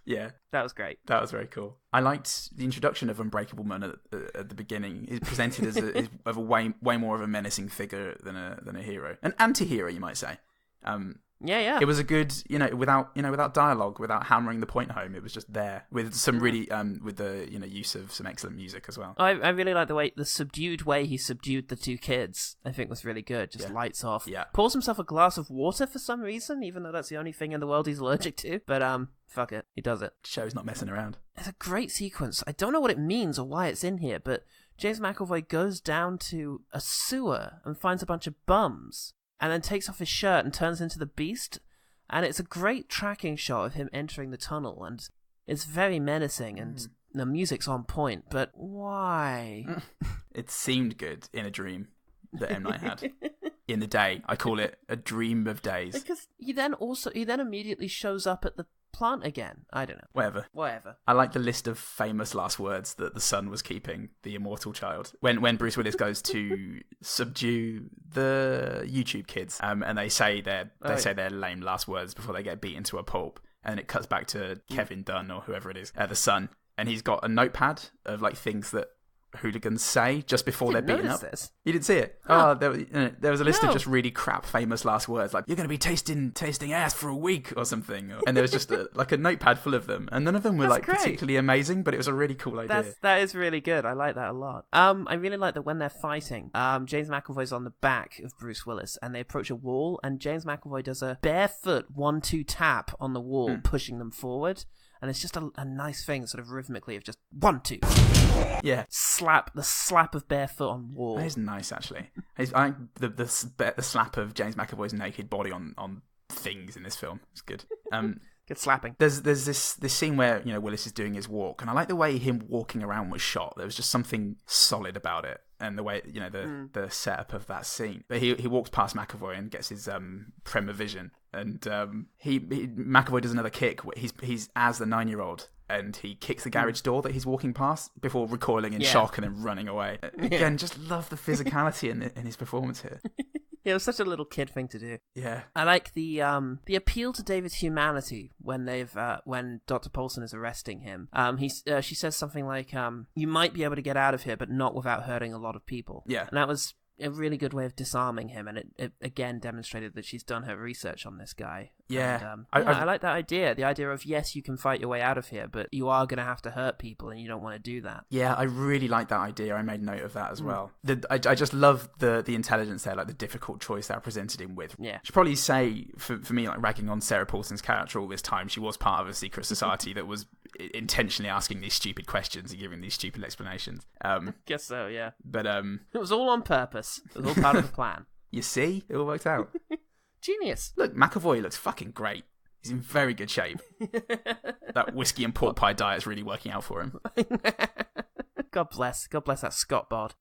Yeah. That was great. That was very cool. I liked the introduction of Unbreakable Man at the beginning. He's presented as a way more of a menacing figure than a hero. An anti-hero, you might say. Yeah. It was a good, without dialogue, without hammering the point home. It was just there with some really, with the, use of some excellent music as well. I really like the subdued way he subdued the two kids. I think was really good. Just lights off. Yeah. Pours himself a glass of water for some reason, even though that's the only thing in the world he's allergic to. But fuck it, he does it. Show's not messing around. It's a great sequence. I don't know what it means or why it's in here, but James McAvoy goes down to a sewer and finds a bunch of bums. And then takes off his shirt and turns into the Beast. And it's a great tracking shot of him entering the tunnel. And it's very menacing and the music's on point. But why? It seemed good in a dream that M. Night had. In the day. I call it a dream of days. Because he then immediately shows up at the plant again. I don't know. Whatever. I like the list of famous last words that the son was keeping, the immortal child. When Bruce Willis goes to subdue the YouTube kids, and they say their lame last words before they get beaten to a pulp, and it cuts back to Kevin Dunn or whoever it is, the son, and he's got a notepad of like things that hooligans say just before they're beaten up. This. You didn't see it? Huh. Oh, there was a list of just really crap famous last words, like, you're going to be tasting ass for a week or something. And there was just a notepad full of them. And none of them were particularly amazing, but it was a really cool idea. That is really good. I like that a lot. I really like that when they're fighting, James McAvoy's on the back of Bruce Willis and they approach a wall and James McAvoy does a barefoot 1-2 tap on the wall, pushing them forward. And it's just a nice thing, sort of rhythmically, of just 1-2. Yeah. The slap of barefoot on wall. That is nice, actually. I like the slap of James McAvoy's naked body on things in this film. It's good. Good slapping. There's this scene where Willis is doing his walk, and I like the way him walking around was shot. There was just something solid about it, and the way, the setup of that scene. But he walks past McAvoy and gets his prema vision, and McAvoy does another kick. He's as the 9-year-old, and he kicks the garage door that he's walking past before recoiling in shock and then running away. Again, just love the physicality in his performance here. Yeah, it was such a little kid thing to do. Yeah, I like the appeal to David's humanity when when Dr. Paulson is arresting him. She says something like, "You might be able to get out of here, but not without hurting a lot of people." Yeah, and that was a really good way of disarming him, and it again demonstrated that she's done her research on this guy. Yeah, and, I like that idea. The idea of, yes, you can fight your way out of here, but you are going to have to hurt people, and you don't want to do that. Yeah, I really like that idea. I made note of that as well. I just love the intelligence there, like the difficult choice that I presented him with. Yeah, should probably say for me, like ragging on Sarah Paulson's character all this time, she was part of a secret society that was intentionally asking these stupid questions and giving these stupid explanations. Guess so, yeah. But it was all on purpose. It was all part of the plan. You see, it all worked out. Genius. Look, McAvoy looks fucking great. He's in very good shape. That whiskey and pork pie diet's really working out for him. God bless that Scott bod.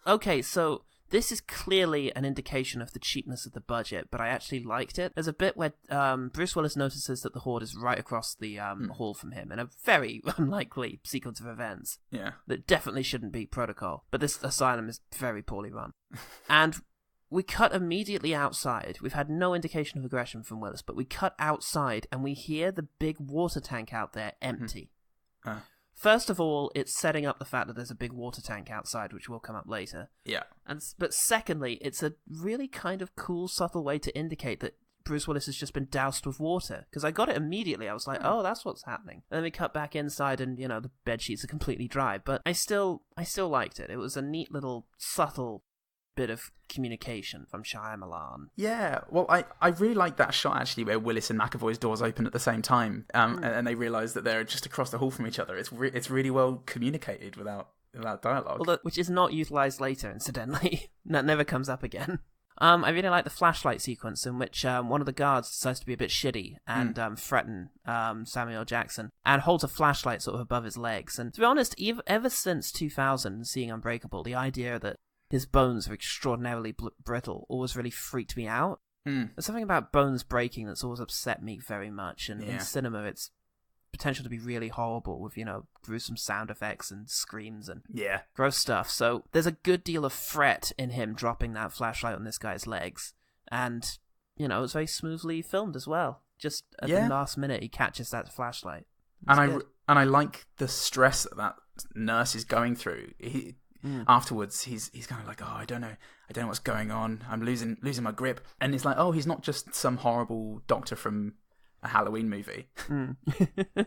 Okay, so this is clearly an indication of the cheapness of the budget, but I actually liked it. There's a bit where Bruce Willis notices that the Horde is right across the hall from him in a very unlikely sequence of events. Yeah. That definitely shouldn't be protocol. But this asylum is very poorly run. And we cut immediately outside. We've had no indication of aggression from Willis, but we cut outside and we hear the big water tank out there empty. First of all, it's setting up the fact that there's a big water tank outside, which will come up later. Yeah. But secondly, it's a really kind of cool, subtle way to indicate that Bruce Willis has just been doused with water. Because I got it immediately. I was like, oh, that's what's happening. And then we cut back inside and, the bed sheets are completely dry. But I still liked it. It was a neat little, subtle bit of communication from Shyamalan. Yeah, well, I really like that shot actually where Willis and McAvoy's doors open at the same time, and they realise that they're just across the hall from each other. It's really well communicated without dialogue. Which is not utilised later, incidentally. That never comes up again. I really like the flashlight sequence in which one of the guards decides to be a bit shitty and threaten Samuel L. Jackson and holds a flashlight sort of above his legs. And to be honest, ever since 2000, seeing Unbreakable, the idea that his bones are extraordinarily brittle always really freaked me out. There's something about bones breaking that's always upset me very much, and in cinema it's potential to be really horrible with, gruesome sound effects and screams and gross stuff. So there's a good deal of fret in him dropping that flashlight on this guy's legs, and, it's very smoothly filmed as well. Just at the last minute he catches that flashlight. And I like the stress that nurse is going through. Afterwards, he's kind of like, oh, I don't know what's going on. I'm losing my grip. And it's like, oh, he's not just some horrible doctor from a Halloween movie.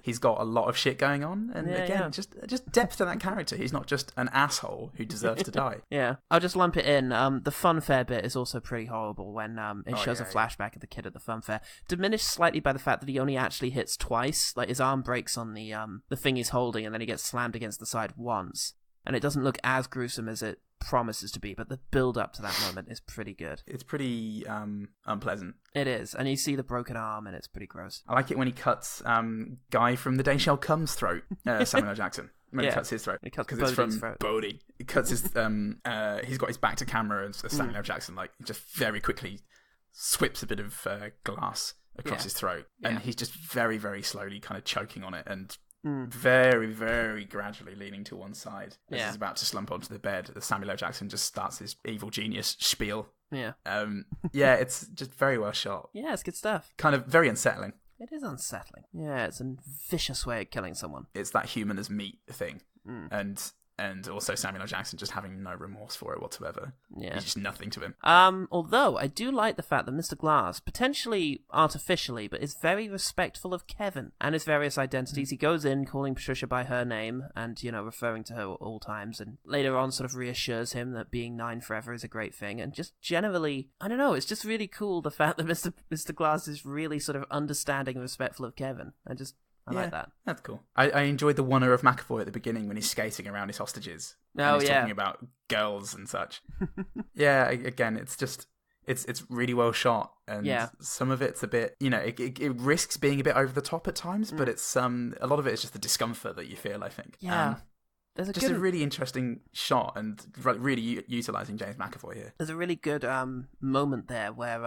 He's got a lot of shit going on, and just depth to that character. He's not just an asshole who deserves to die. Yeah, I'll just lump it in. The fun fair bit is also pretty horrible when it shows a flashback of the kid at the fun fair, diminished slightly by the fact that he only actually hits twice. Like his arm breaks on the thing he's holding, and then he gets slammed against the side once. And it doesn't look as gruesome as it promises to be, but the build-up to that moment is pretty good. It's pretty unpleasant. It is, and you see the broken arm, and it's pretty gross. I like it when he cuts Guy from The Day Shall Come's throat, Samuel L. Jackson. When he cuts his throat. Because it's from Bodhi. He cuts his... he's got his back to camera, and Samuel L. Jackson just very quickly swips a bit of glass across his throat, and he's just very, very slowly kind of choking on it, and... very, very gradually leaning to one side as he's about to slump onto the bed. Samuel L. Jackson just starts his evil genius spiel. Yeah. It's just very well shot. Yeah, it's good stuff. Kind of very unsettling. It is unsettling. Yeah, it's a vicious way of killing someone. It's that human as meat thing. And also Samuel L. Jackson just having no remorse for it whatsoever. Yeah. He's just nothing to him. Although, I do like the fact that Mr. Glass, potentially artificially, but is very respectful of Kevin and his various identities. He goes in calling Patricia by her name and, referring to her at all times, and later on sort of reassures him that being 9 forever is a great thing. And just generally, I don't know, it's just really cool the fact that Mr. Glass is really sort of understanding and respectful of Kevin. I like that. That's cool. I enjoyed the wonder of McAvoy at the beginning when he's skating around his hostages. And he's talking about girls and such. Again, it's just... It's really well shot, and some of it's a bit, it risks being a bit over the top at times, but it's a lot of it is just the discomfort that you feel, I think. There's just a really interesting shot and really utilising James McAvoy here. There's a really good moment there where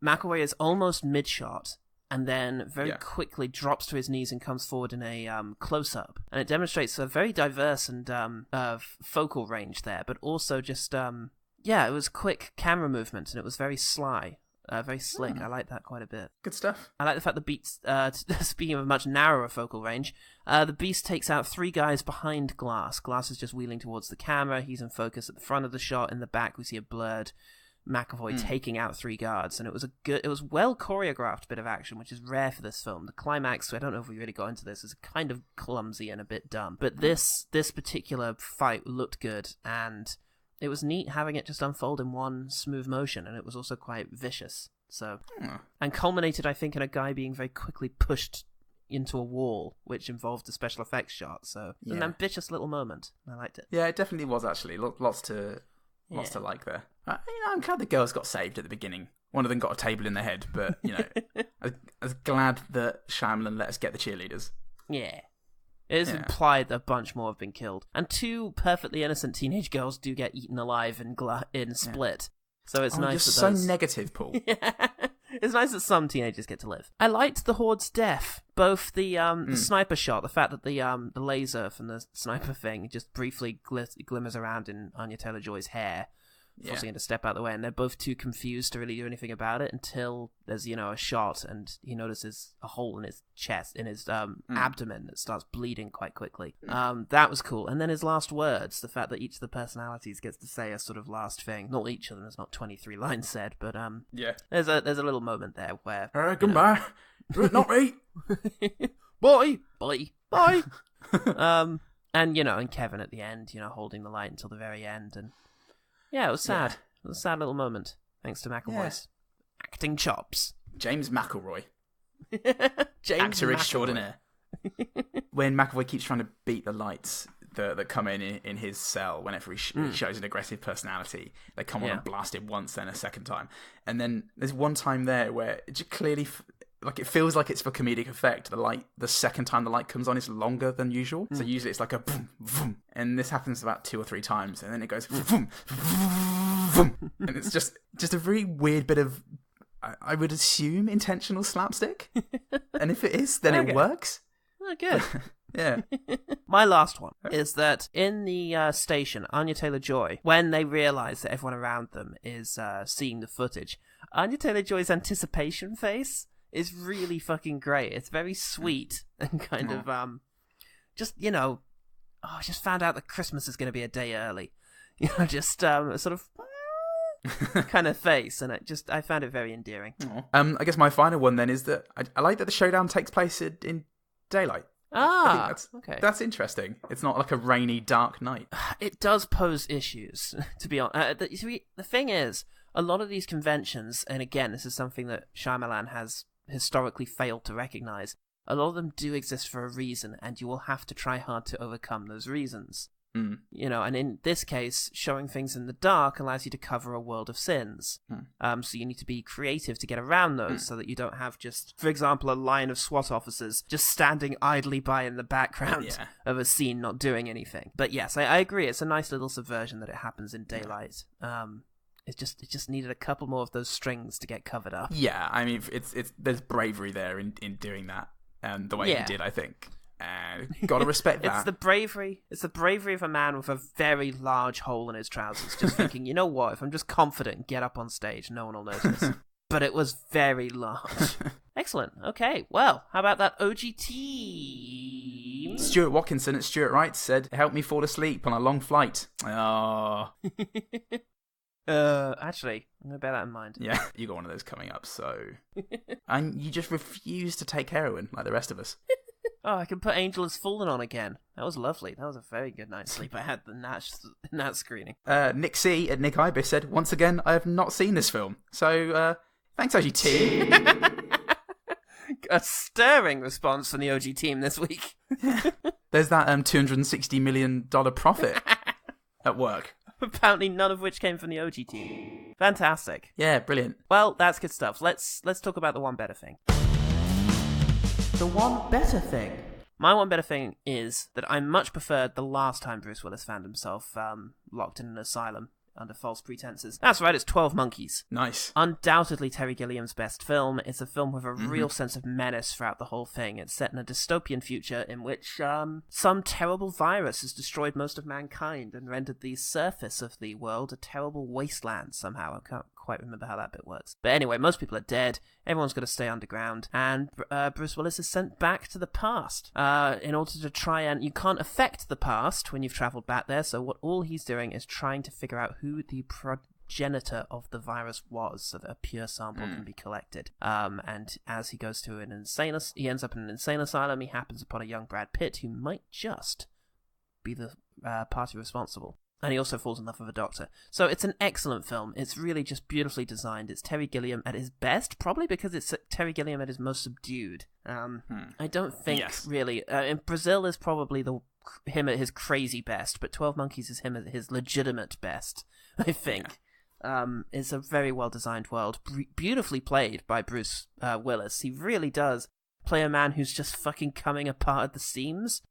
McAvoy is almost mid-shot and then very quickly drops to his knees and comes forward in a close-up. And it demonstrates a very diverse and focal range there, but also just, it was quick camera movement and it was very sly. Very slick. I like that quite a bit. Good stuff. I like the fact the Beast, speaking of a much narrower focal range, the Beast takes out 3 guys behind Glass. Glass is just wheeling towards the camera. He's in focus at the front of the shot. In the back, we see a blurred McAvoy taking out 3 guards. And it was well choreographed bit of action, which is rare for this film. The climax, I don't know if we really got into this, is kind of clumsy and a bit dumb. But this particular fight looked good, and it was neat having it just unfold in one smooth motion, and it was also quite vicious. So, and culminated, I think, in a guy being very quickly pushed into a wall, which involved a special effects shot. So, it was an ambitious little moment. I liked it. Yeah, it definitely was actually. Lots to like there. I'm glad the girls got saved at the beginning. One of them got a table in their head, but I was glad that Shyamalan let us get the cheerleaders. Yeah. It is implied that a bunch more have been killed. And 2 perfectly innocent teenage girls do get eaten alive in Split. So it's nice that you're so negative, Paul. It's nice that some teenagers get to live. I liked the Horde's death. Both the sniper shot, the fact that the laser from the sniper thing just briefly glimmers around in Anya Taylor-Joy's hair, forcing her to step out of the way, and they're both too confused to really do anything about it until there's, a shot and he notices a hole in his chest, in his abdomen that starts bleeding quite quickly. That was cool. And then his last words, the fact that each of the personalities gets to say a sort of last thing. Not each of them, there's not 23 lines said, but there's a little moment there where... goodbye. Not me. Bye. And Kevin at the end, holding the light until the very end, and it was sad. It was a sad little moment, thanks to McAvoy's acting chops. James McElroy. Actor extraordinaire. When McAvoy keeps trying to beat the lights that come in his cell whenever he shows an aggressive personality, they come on and blast him once, then a second time. And then there's one time there where it just clearly... it feels like it's for comedic effect. The second time the light comes on is longer than usual. So usually it's like a boom, boom. And this happens about 2 or 3 times. And then it goes boom, boom. And it's just a really weird bit of, I would assume, intentional slapstick. And if it is, then it works. Oh, good. Yeah. My last one is that in the station, Anya Taylor-Joy, when they realise that everyone around them is seeing the footage, Anya Taylor-Joy's anticipation face is really fucking great. It's very sweet and kind of I just found out that Christmas is going to be a day early. Just a sort of kind of face, and I found it very endearing. I guess my final one then is that I like that the showdown takes place in daylight. I think okay. That's interesting. It's not like a rainy, dark night. It does pose issues, to be honest. The thing is, a lot of these conventions, and again, this is something that Shyamalan has historically failed to recognize, a lot of them do exist for a reason, and you will have to try hard to overcome those reasons. And in this case, showing things in the dark allows you to cover a world of sins. So you need to be creative to get around those so that you don't have just, for example, a line of SWAT officers just standing idly by in the background of a scene not doing anything. But yes, I agree. It's a nice little subversion that it happens in daylight. It just needed a couple more of those strings to get covered up. Yeah, I mean, there's bravery there in doing that, the way he did, I think. Gotta respect that. It's the bravery of a man with a very large hole in his trousers, just thinking, you know what, if I'm just confident and get up on stage, no one will notice. But it was very large. Excellent. Okay, well, how about that OG team? Stuart Watkinson at Stuart Wright said, "Help me fall asleep on a long flight." Oh. Actually, I'm gonna bear that in mind. Yeah, you got one of those coming up, so... And you just refuse to take heroin like the rest of us. Oh, I can put Angel Has Fallen on again. That was lovely. That was a very good night's sleep I had in that screening. Nick C. at Nick Ibis said, "Once again, I have not seen this film. So, thanks, OG team." A stirring response from the OG team this week. There's that $260 million profit at work. Apparently none of which came from the OG team. Fantastic. Yeah, brilliant. Well, that's good stuff. Let's talk about the one better thing. The one better thing. My one better thing is that I much preferred the last time Bruce Willis found himself locked in an asylum under false pretenses. That's right, it's 12 Monkeys. Nice. Undoubtedly Terry Gilliam's best film. It's a film with a real sense of menace throughout the whole thing. It's set in a dystopian future in which some terrible virus has destroyed most of mankind and rendered the surface of the world a terrible wasteland somehow. I can't quite remember how that bit works. But anyway, most people are dead. Everyone's got to stay underground. And Bruce Willis is sent back to the past in order to try and... You can't affect the past when you've travelled back there, so all he's doing is trying to figure out who the progenitor of the virus was so that a pure sample can be collected. And as he goes to he ends up in an insane asylum. He happens upon a young Brad Pitt who might just be the party responsible. And he also falls in love with a doctor. So it's an excellent film. It's really just beautifully designed. It's Terry Gilliam at his best, probably because it's Terry Gilliam at his most subdued. I don't think, really... in Brazil is probably him at his crazy best, but 12 Monkeys is him at his legitimate best, I think. It's a very well-designed world, beautifully played by Bruce Willis. He really does play a man who's just fucking coming apart at the seams.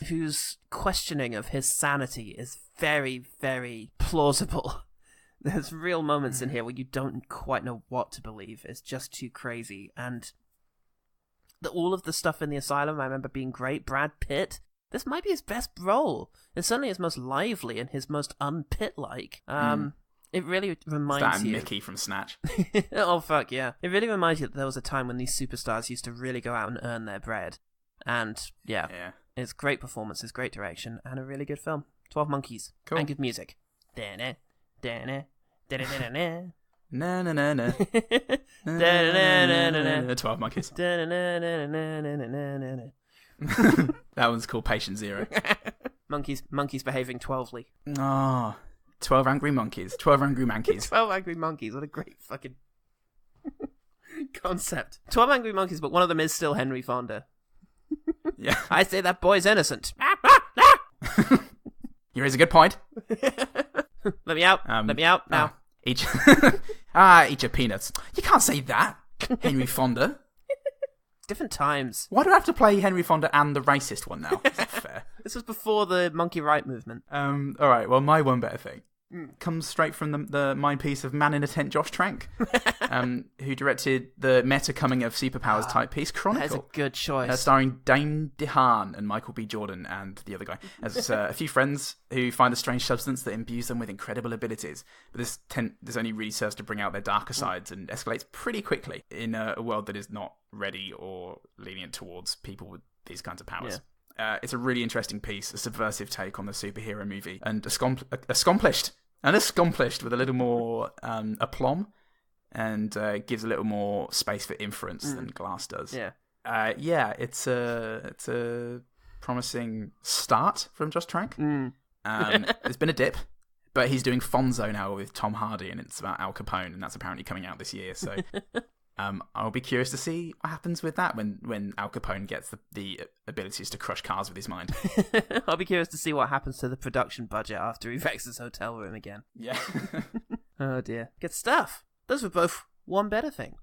Whose questioning of his sanity is very, very plausible. There's real moments in here where you don't quite know what to believe. It's just too crazy. And all of the stuff in the asylum, I remember being great. Brad Pitt, this might be his best role. It's certainly his most lively and his most un-Pitt-like. It really reminds you... Mickey from Snatch. Oh, fuck, yeah. It really reminds you that there was a time when these superstars used to really go out and earn their bread. And, yeah, it's great performances, great direction, and a really good film. 12 Monkeys. Cool. And good music. Da-na, da-na, da-da-da-da-na. Na na na na. 12 Monkeys. That one's called Patient Zero. Monkeys behaving 12ly. Oh, 12 Angry Monkeys. 12 Angry Monkeys. 12 Angry Monkeys. What a great fucking concept. 12 Angry Monkeys, but one of them is still Henry Fonda. Yeah. I say that boy's innocent. You raise a good point. Let me out. Let me out now. Eat your peanuts. You can't say that, Henry Fonda. Different times. Why do I have to play Henry Fonda and the racist one now? Is that fair? This was before the monkey right movement. All right. Well, my one better thing comes straight from the mind piece of Man in a Tent, Josh Trank, who directed the meta coming of superpowers type piece Chronicle. That's a good choice. Starring Dane DeHaan and Michael B. Jordan and the other guy as a few friends who find a strange substance that imbues them with incredible abilities. But this only really serves to bring out their darker sides and escalates pretty quickly in a world that is not ready or lenient towards people with these kinds of powers. Yeah. It's a really interesting piece, a subversive take on the superhero movie, and accomplished with a little more aplomb, and gives a little more space for inference than Glass does. It's a promising start from Josh Trank. There's been a dip, but he's doing Fonzo now with Tom Hardy, and it's about Al Capone, and that's apparently coming out this year. So I'll be curious to see what happens with that when Al Capone gets the abilities to crush cars with his mind. I'll be curious to see what happens to the production budget after he wrecks his hotel room again. Yeah. Oh dear. Good stuff. Those were both one better thing.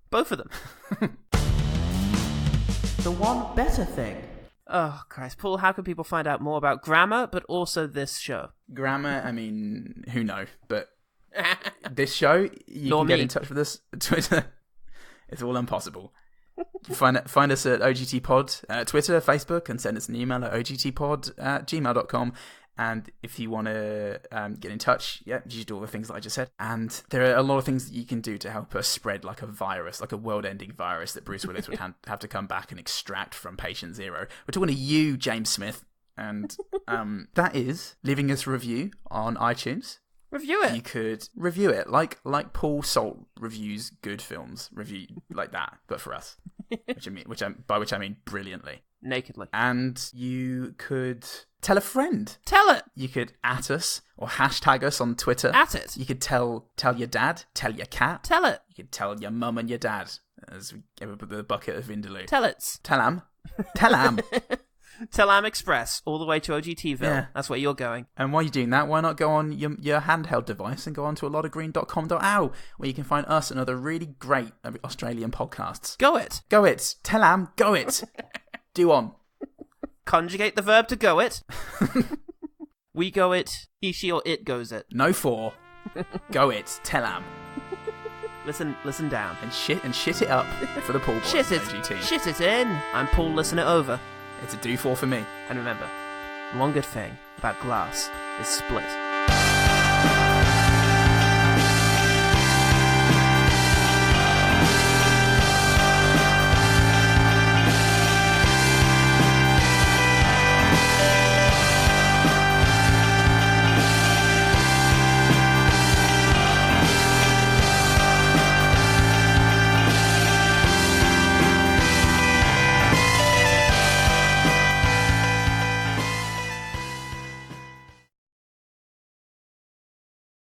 Both of them. The one better thing. Oh, Christ. Paul, how can people find out more about Grammar, but also this show? Grammar, I mean, who knows? But this show, you can get in touch with us at Twitter. It's all impossible. Find us at ogtpod, Twitter, Facebook, and send us an email at ogtpod@gmail.com. And if you want to get in touch, you should do all the things that I just said. And there are a lot of things that you can do to help us spread like a virus, like a world-ending virus that Bruce Willis would have to come back and extract from Patient Zero. We're talking to you, James Smith. And that is leaving us a review on iTunes. Review it. You could review it like Paul Salt reviews good films. Review like that, but for us. By which I mean brilliantly. Nakedly. And you could tell a friend. Tell it. You could at us or hashtag us on Twitter. At it. You could tell your dad, tell your cat. Tell it. You could tell your mum and your dad as we give up the bucket of Vindaloo. Tell it. Tell 'em. Tell 'em. Telam Express, all the way to OGTville. Yeah. That's where you're going. And while you're doing that, why not go on your handheld device and go on to alotofgreen.com.au, where you can find us and other really great Australian podcasts. Go it. Go it. Telam, go it. Do on. Conjugate the verb to go it. We go it. He, she, or it goes it. No for. Go it. Telam. Listen down. And shit it up for the Paul Boys. Shit it. OGT. Shit it in. I'm Paul, listen it over. It's a do for me. And remember, one good thing about glass is split.